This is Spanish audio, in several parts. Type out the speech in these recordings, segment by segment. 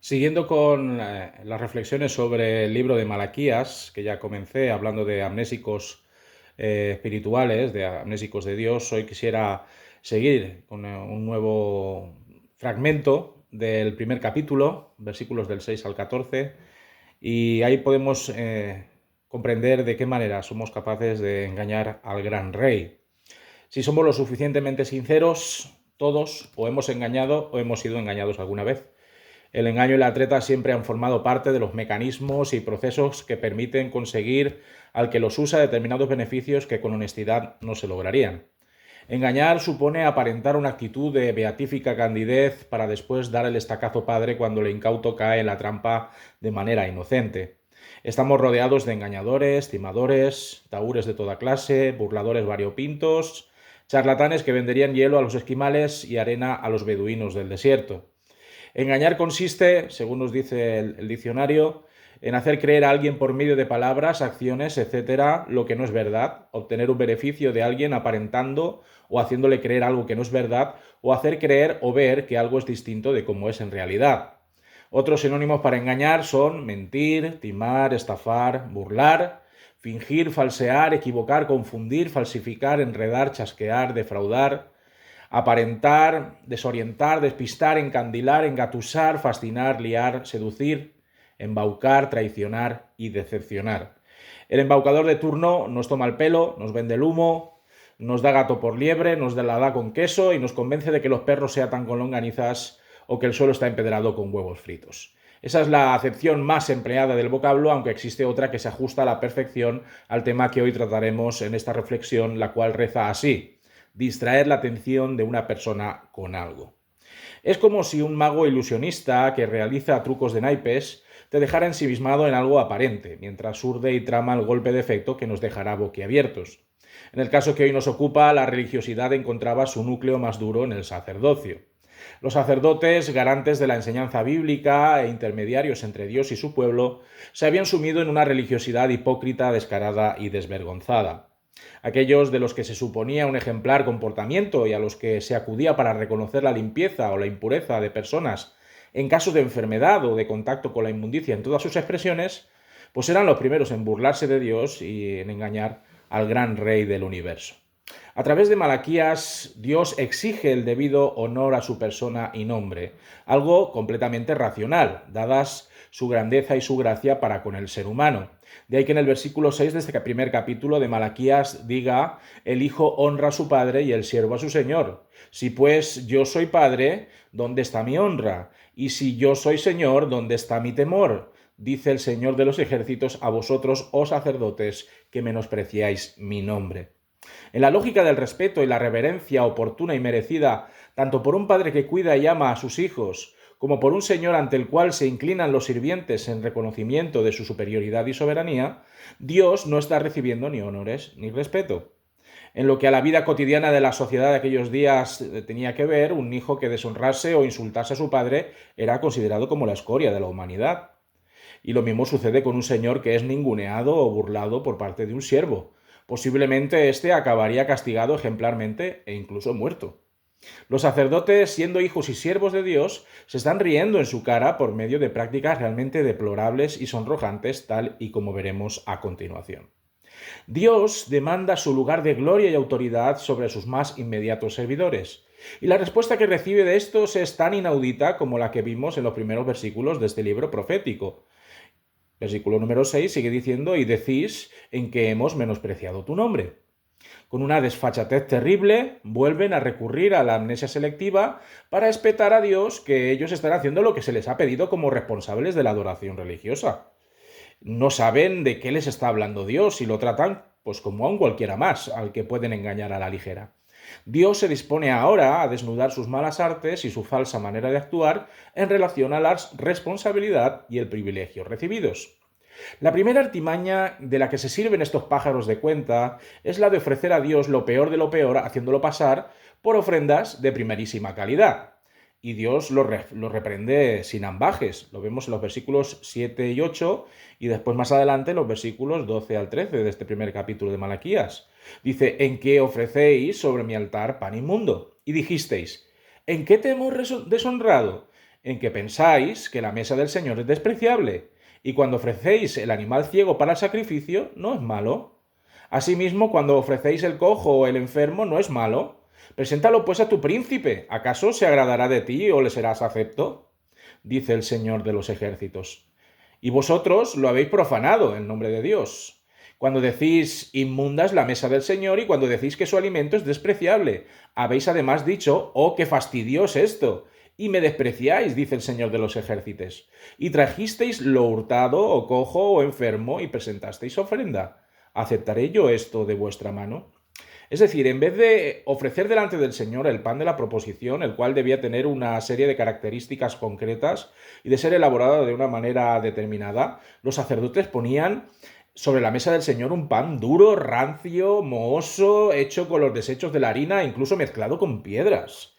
Siguiendo con las reflexiones sobre el libro de Malaquías, que ya comencé hablando de amnésicos espirituales, de amnésicos de Dios, hoy quisiera seguir con un nuevo fragmento del primer capítulo, versículos del 6 al 14, y ahí podemos comprender de qué manera somos capaces de engañar al gran rey. Si somos lo suficientemente sinceros, todos o hemos engañado o hemos sido engañados alguna vez. El engaño y la treta siempre han formado parte de los mecanismos y procesos que permiten conseguir al que los usa determinados beneficios que con honestidad no se lograrían. Engañar supone aparentar una actitud de beatífica candidez para después dar el estacazo padre cuando el incauto cae en la trampa de manera inocente. Estamos rodeados de engañadores, timadores, tahúres de toda clase, burladores variopintos, charlatanes que venderían hielo a los esquimales y arena a los beduinos del desierto. Engañar consiste, según nos dice el diccionario, en hacer creer a alguien por medio de palabras, acciones, etcétera, lo que no es verdad, obtener un beneficio de alguien aparentando o haciéndole creer algo que no es verdad, o hacer creer o ver que algo es distinto de cómo es en realidad. Otros sinónimos para engañar son mentir, timar, estafar, burlar, fingir, falsear, equivocar, confundir, falsificar, enredar, chasquear, defraudar, aparentar, desorientar, despistar, encandilar, engatusar, fascinar, liar, seducir, embaucar, traicionar y decepcionar. El embaucador de turno nos toma el pelo, nos vende el humo, nos da gato por liebre, nos la da con queso y nos convence de que los perros se atan con longanizas o que el suelo está empedrado con huevos fritos. Esa es la acepción más empleada del vocablo, aunque existe otra que se ajusta a la perfección al tema que hoy trataremos en esta reflexión, la cual reza así: distraer la atención de una persona con algo. Es como si un mago ilusionista que realiza trucos de naipes te dejara ensimismado en algo aparente, mientras urde y trama el golpe de efecto que nos dejará boquiabiertos. En el caso que hoy nos ocupa, la religiosidad encontraba su núcleo más duro en el sacerdocio. Los sacerdotes, garantes de la enseñanza bíblica e intermediarios entre Dios y su pueblo, se habían sumido en una religiosidad hipócrita, descarada y desvergonzada. Aquellos de los que se suponía un ejemplar comportamiento y a los que se acudía para reconocer la limpieza o la impureza de personas en casos de enfermedad o de contacto con la inmundicia en todas sus expresiones, pues eran los primeros en burlarse de Dios y en engañar al gran rey del universo. A través de Malaquías, Dios exige el debido honor a su persona y nombre, algo completamente racional, dadas su grandeza y su gracia para con el ser humano. De ahí que en el versículo 6 de este primer capítulo de Malaquías diga: el hijo honra a su padre y el siervo a su señor. Si pues yo soy padre, ¿dónde está mi honra? Y si yo soy señor, ¿dónde está mi temor? Dice el Señor de los ejércitos a vosotros, oh sacerdotes, que menospreciáis mi nombre. En la lógica del respeto y la reverencia oportuna y merecida, tanto por un padre que cuida y ama a sus hijos, como por un señor ante el cual se inclinan los sirvientes en reconocimiento de su superioridad y soberanía, Dios no está recibiendo ni honores ni respeto. En lo que a la vida cotidiana de la sociedad de aquellos días tenía que ver, un hijo que deshonrase o insultase a su padre era considerado como la escoria de la humanidad. Y lo mismo sucede con un señor que es ninguneado o burlado por parte de un siervo. Posiblemente éste acabaría castigado ejemplarmente e incluso muerto. Los sacerdotes, siendo hijos y siervos de Dios, se están riendo en su cara por medio de prácticas realmente deplorables y sonrojantes, tal y como veremos a continuación. Dios demanda su lugar de gloria y autoridad sobre sus más inmediatos servidores. Y la respuesta que recibe de estos es tan inaudita como la que vimos en los primeros versículos de este libro profético. Versículo número 6 sigue diciendo: y decís en que hemos menospreciado tu nombre. Con una desfachatez terrible, vuelven a recurrir a la amnesia selectiva para espetar a Dios que ellos están haciendo lo que se les ha pedido como responsables de la adoración religiosa. No saben de qué les está hablando Dios y lo tratan pues como a un cualquiera más, al que pueden engañar a la ligera. Dios se dispone ahora a desnudar sus malas artes y su falsa manera de actuar en relación a la responsabilidad y el privilegio recibidos. La primera artimaña de la que se sirven estos pájaros de cuenta es la de ofrecer a Dios lo peor de lo peor, haciéndolo pasar por ofrendas de primerísima calidad. Y Dios lo reprende sin ambajes. Lo vemos en los versículos 7 y 8 y después más adelante en los versículos 12 al 13 de este primer capítulo de Malaquías. Dice: ¿en qué ofrecéis sobre mi altar pan inmundo? Y dijisteis: ¿en qué te hemos deshonrado? en que pensáis que la mesa del Señor es despreciable, y cuando ofrecéis el animal ciego para el sacrificio, no es malo. Asimismo, cuando ofrecéis el cojo o el enfermo, no es malo. Preséntalo pues a tu príncipe. ¿Acaso se agradará de ti o le serás acepto? Dice el Señor de los ejércitos. Y vosotros lo habéis profanado en nombre de Dios. Cuando decís inmunda es la mesa del Señor y cuando decís que su alimento es despreciable. Habéis además dicho, oh, qué fastidio es esto. Y me despreciáis, dice el Señor de los ejércitos. Y trajisteis lo hurtado, o cojo, o enfermo, y presentasteis ofrenda. ¿Aceptaré yo esto de vuestra mano? Es decir, en vez de ofrecer delante del Señor el pan de la proposición, el cual debía tener una serie de características concretas y de ser elaborado de una manera determinada, los sacerdotes ponían sobre la mesa del Señor un pan duro, rancio, mohoso, hecho con los desechos de la harina, incluso mezclado con piedras.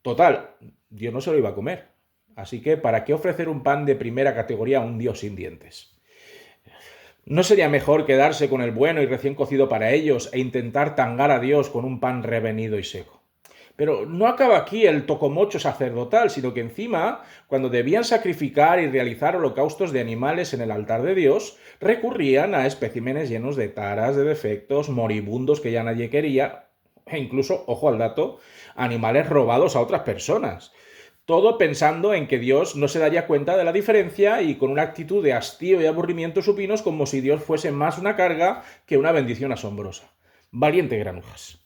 Total, Dios no se lo iba a comer. Así que, ¿para qué ofrecer un pan de primera categoría a un Dios sin dientes? ¿No sería mejor quedarse con el bueno y recién cocido para ellos e intentar tangar a Dios con un pan revenido y seco? Pero no acaba aquí el tocomocho sacerdotal, sino que encima, cuando debían sacrificar y realizar holocaustos de animales en el altar de Dios, recurrían a especímenes llenos de taras, de defectos, moribundos que ya nadie quería, e incluso, ojo al dato, animales robados a otras personas. Todo pensando en que Dios no se daría cuenta de la diferencia y con una actitud de hastío y aburrimiento supinos como si Dios fuese más una carga que una bendición asombrosa. Valiente granujas.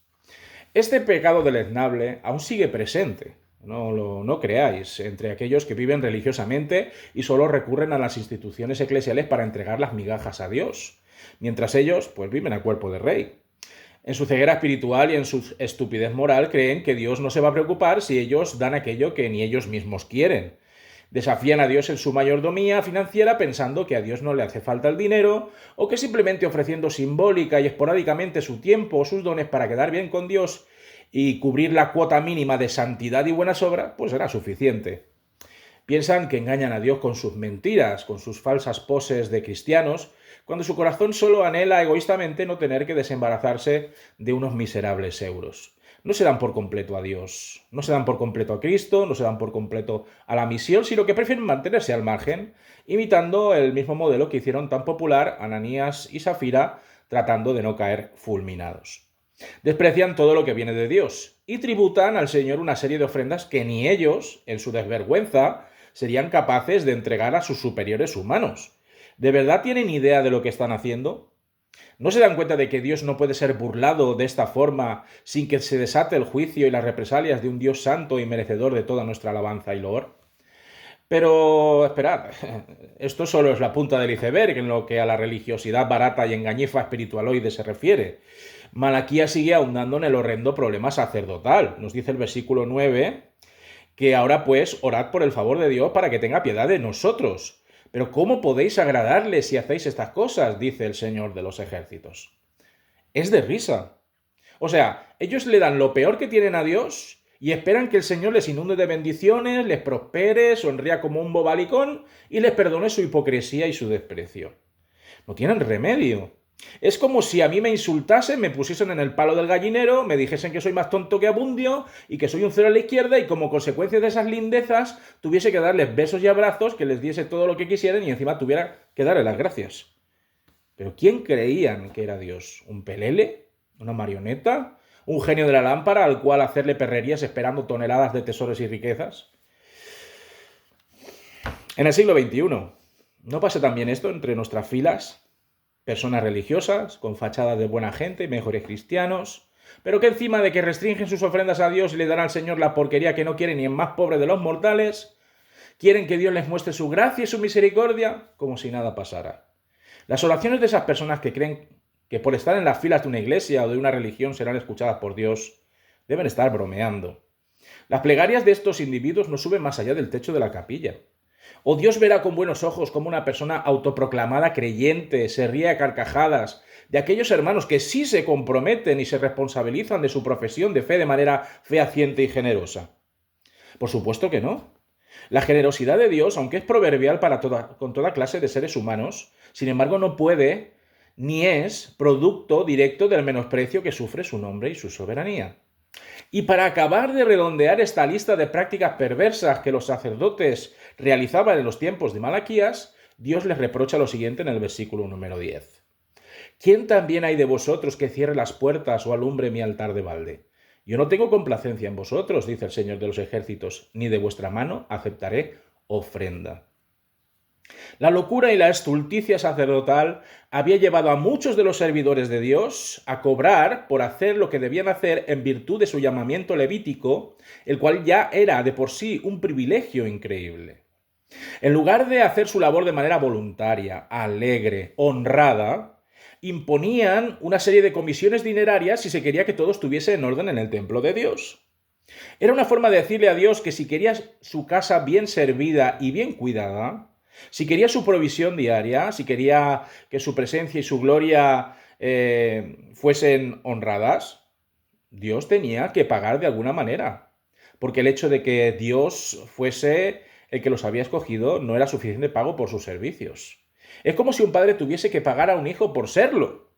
Este pecado deleznable aún sigue presente, no creáis, entre aquellos que viven religiosamente y solo recurren a las instituciones eclesiales para entregar las migajas a Dios, mientras ellos pues viven a cuerpo de rey. En su ceguera espiritual y en su estupidez moral creen que Dios no se va a preocupar si ellos dan aquello que ni ellos mismos quieren. Desafían a Dios en su mayordomía financiera pensando que a Dios no le hace falta el dinero o que simplemente ofreciendo simbólica y esporádicamente su tiempo o sus dones para quedar bien con Dios y cubrir la cuota mínima de santidad y buenas obras, pues será suficiente. Piensan que engañan a Dios con sus mentiras, con sus falsas poses de cristianos, cuando su corazón solo anhela egoístamente no tener que desembarazarse de unos miserables euros. No se dan por completo a Dios, no se dan por completo a Cristo, no se dan por completo a la misión, sino que prefieren mantenerse al margen, imitando el mismo modelo que hicieron tan popular Ananías y Safira, tratando de no caer fulminados. Desprecian todo lo que viene de Dios y tributan al Señor una serie de ofrendas que ni ellos, en su desvergüenza, serían capaces de entregar a sus superiores humanos. ¿De verdad tienen idea de lo que están haciendo? ¿No se dan cuenta de que Dios no puede ser burlado de esta forma sin que se desate el juicio y las represalias de un Dios santo y merecedor de toda nuestra alabanza y loor? Pero esperad, esto solo es la punta del iceberg en lo que a la religiosidad barata y engañifa espiritualoide se refiere. Malaquías sigue ahondando en el horrendo problema sacerdotal. Nos dice el versículo 9 que ahora pues orad por el favor de Dios para que tenga piedad de nosotros. Pero ¿cómo podéis agradarle si hacéis estas cosas? Dice el Señor de los ejércitos. Es de risa. O sea, ellos le dan lo peor que tienen a Dios y esperan que el Señor les inunde de bendiciones, les prospere, sonría como un bobalicón y les perdone su hipocresía y su desprecio. No tienen remedio. Es como si a mí me insultasen, me pusiesen en el palo del gallinero, me dijesen que soy más tonto que Abundio y que soy un cero a la izquierda y como consecuencia de esas lindezas tuviese que darles besos y abrazos, que les diese todo lo que quisieran y encima tuviera que darles las gracias. ¿Pero quién creían que era Dios? ¿Un pelele? ¿Una marioneta? ¿Un genio de la lámpara al cual hacerle perrerías esperando toneladas de tesoros y riquezas? En el siglo XXI, ¿no pasa también esto entre nuestras filas? Personas religiosas, con fachadas de buena gente, mejores cristianos, pero que encima de que restringen sus ofrendas a Dios y le dan al Señor la porquería que no quiere ni el más pobre de los mortales, quieren que Dios les muestre su gracia y su misericordia como si nada pasara. Las oraciones de esas personas que creen que por estar en las filas de una iglesia o de una religión serán escuchadas por Dios, deben estar bromeando. Las plegarias de estos individuos no suben más allá del techo de la capilla. O Dios verá con buenos ojos como una persona autoproclamada creyente se ríe a carcajadas de aquellos hermanos que sí se comprometen y se responsabilizan de su profesión de fe de manera fehaciente y generosa. Por supuesto que no. La generosidad de Dios, aunque es proverbial con toda clase de seres humanos, sin embargo no puede ni es producto directo del menosprecio que sufre su nombre y su soberanía. Y para acabar de redondear esta lista de prácticas perversas que los sacerdotes realizaban en los tiempos de Malaquías, Dios les reprocha lo siguiente en el versículo número 10. ¿Quién también hay de vosotros que cierre las puertas o alumbre mi altar de balde? Yo no tengo complacencia en vosotros, dice el Señor de los ejércitos, ni de vuestra mano aceptaré ofrenda. La locura y la estulticia sacerdotal había llevado a muchos de los servidores de Dios a cobrar por hacer lo que debían hacer en virtud de su llamamiento levítico, el cual ya era de por sí un privilegio increíble. En lugar de hacer su labor de manera voluntaria, alegre, honrada, imponían una serie de comisiones dinerarias si se quería que todo estuviese en orden en el templo de Dios. Era una forma de decirle a Dios que si quería su casa bien servida y bien cuidada, si quería su provisión diaria, si quería que su presencia y su gloria fuesen honradas, Dios tenía que pagar de alguna manera. Porque el hecho de que Dios fuese el que los había escogido no era suficiente pago por sus servicios. Es como si un padre tuviese que pagar a un hijo por serlo.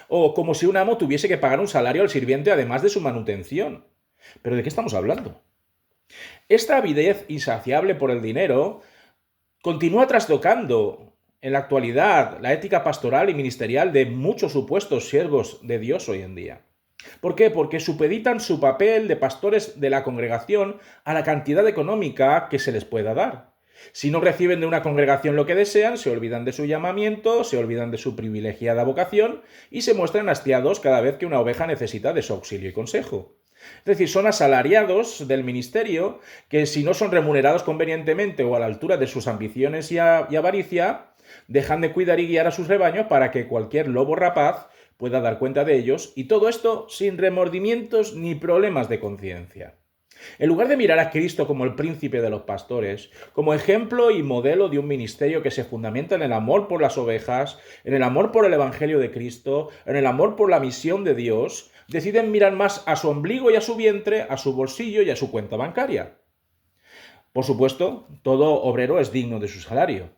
O como si un amo tuviese que pagar un salario al sirviente además de su manutención. ¿Pero de qué estamos hablando? Esta avidez insaciable por el dinero continúa trastocando en la actualidad la ética pastoral y ministerial de muchos supuestos siervos de Dios hoy en día. ¿Por qué? Porque supeditan su papel de pastores de la congregación a la cantidad económica que se les pueda dar. Si no reciben de una congregación lo que desean, se olvidan de su llamamiento, se olvidan de su privilegiada vocación y se muestran hastiados cada vez que una oveja necesita de su auxilio y consejo. Es decir, son asalariados del ministerio que, si no son remunerados convenientemente o a la altura de sus ambiciones y avaricia, dejan de cuidar y guiar a sus rebaños para que cualquier lobo rapaz pueda dar cuenta de ellos, y todo esto sin remordimientos ni problemas de conciencia. En lugar de mirar a Cristo como el príncipe de los pastores, como ejemplo y modelo de un ministerio que se fundamenta en el amor por las ovejas, en el amor por el Evangelio de Cristo, en el amor por la misión de Dios, deciden mirar más a su ombligo y a su vientre, a su bolsillo y a su cuenta bancaria. Por supuesto, todo obrero es digno de su salario,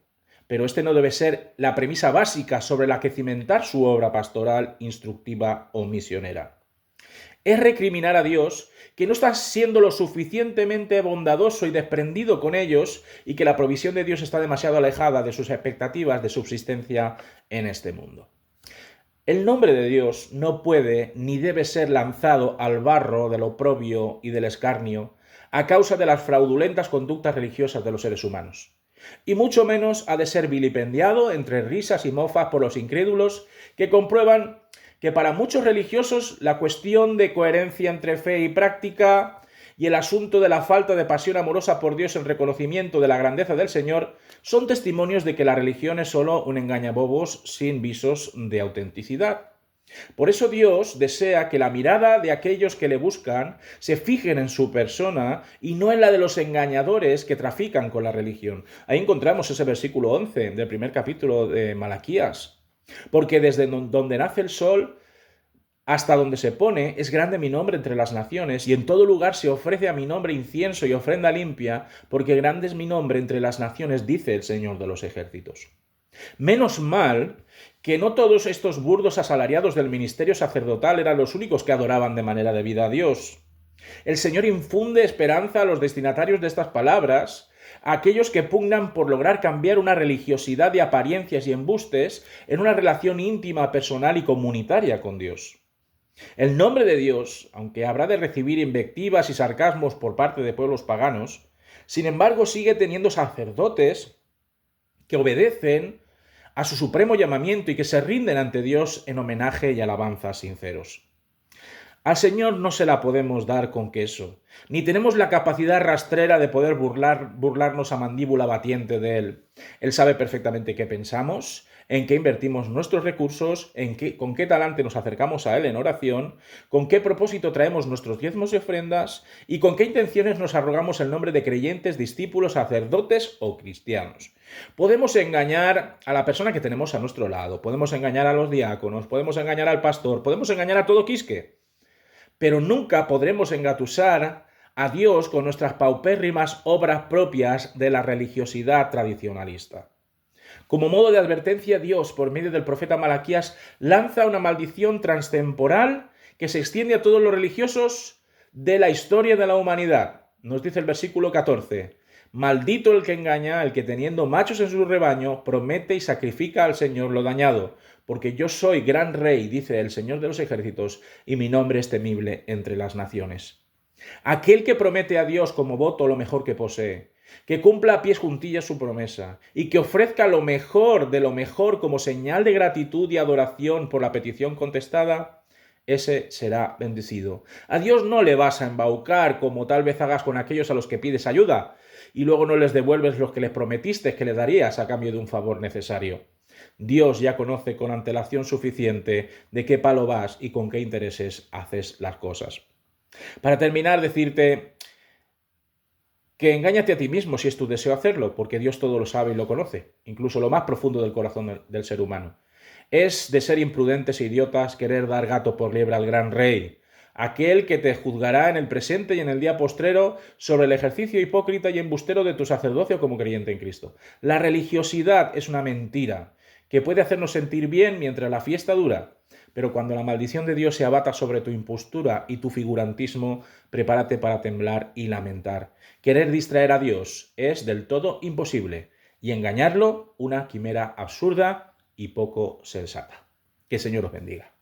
pero este no debe ser la premisa básica sobre la que cimentar su obra pastoral, instructiva o misionera. Es recriminar a Dios que no está siendo lo suficientemente bondadoso y desprendido con ellos y que la provisión de Dios está demasiado alejada de sus expectativas de subsistencia en este mundo. El nombre de Dios no puede ni debe ser lanzado al barro del oprobio y del escarnio a causa de las fraudulentas conductas religiosas de los seres humanos. Y mucho menos ha de ser vilipendiado entre risas y mofas por los incrédulos que comprueban que para muchos religiosos la cuestión de coherencia entre fe y práctica y el asunto de la falta de pasión amorosa por Dios en reconocimiento de la grandeza del Señor son testimonios de que la religión es solo un engañabobos sin visos de autenticidad. Por eso Dios desea que la mirada de aquellos que le buscan se fijen en su persona y no en la de los engañadores que trafican con la religión. Ahí encontramos ese versículo 11 del primer capítulo de Malaquías. Porque desde donde nace el sol hasta donde se pone es grande mi nombre entre las naciones, y en todo lugar se ofrece a mi nombre incienso y ofrenda limpia, porque grande es mi nombre entre las naciones, dice el Señor de los ejércitos. Menos mal que no todos estos burdos asalariados del ministerio sacerdotal eran los únicos que adoraban de manera debida a Dios. El Señor infunde esperanza a los destinatarios de estas palabras, a aquellos que pugnan por lograr cambiar una religiosidad de apariencias y embustes en una relación íntima, personal y comunitaria con Dios. El nombre de Dios, aunque habrá de recibir invectivas y sarcasmos por parte de pueblos paganos, sin embargo sigue teniendo sacerdotes que obedecen a su supremo llamamiento y que se rinden ante Dios en homenaje y alabanza sinceros. Al Señor no se la podemos dar con queso, ni tenemos la capacidad rastrera de poder burlarnos a mandíbula batiente de Él. Él sabe perfectamente qué pensamos, en qué invertimos nuestros recursos, con qué talante nos acercamos a Él en oración, con qué propósito traemos nuestros diezmos y ofrendas y con qué intenciones nos arrogamos el nombre de creyentes, discípulos, sacerdotes o cristianos. Podemos engañar a la persona que tenemos a nuestro lado, podemos engañar a los diáconos, podemos engañar al pastor, podemos engañar a todo quisque, pero nunca podremos engatusar a Dios con nuestras paupérrimas obras propias de la religiosidad tradicionalista. Como modo de advertencia, Dios, por medio del profeta Malaquías, lanza una maldición transtemporal que se extiende a todos los religiosos de la historia de la humanidad. Nos dice el versículo 14. Maldito el que engaña, el que teniendo machos en su rebaño, promete y sacrifica al Señor lo dañado, porque yo soy gran rey, dice el Señor de los ejércitos, y mi nombre es temible entre las naciones. Aquel que promete a Dios como voto lo mejor que posee, que cumpla a pies juntillas su promesa y que ofrezca lo mejor de lo mejor como señal de gratitud y adoración por la petición contestada, ese será bendecido. A Dios no le vas a embaucar como tal vez hagas con aquellos a los que pides ayuda y luego no les devuelves lo que les prometiste que les darías a cambio de un favor necesario. Dios ya conoce con antelación suficiente de qué palo vas y con qué intereses haces las cosas. Para terminar, decirte que engáñate a ti mismo si es tu deseo hacerlo, porque Dios todo lo sabe y lo conoce, incluso lo más profundo del corazón del ser humano. Es de ser imprudentes e idiotas querer dar gato por liebre al gran rey, aquel que te juzgará en el presente y en el día postrero sobre el ejercicio hipócrita y embustero de tu sacerdocio como creyente en Cristo. La religiosidad es una mentira que puede hacernos sentir bien mientras la fiesta dura, pero cuando la maldición de Dios se abata sobre tu impostura y tu figurantismo, prepárate para temblar y lamentar. Querer distraer a Dios es del todo imposible y engañarlo una quimera absurda y poco sensata. Que el Señor os bendiga.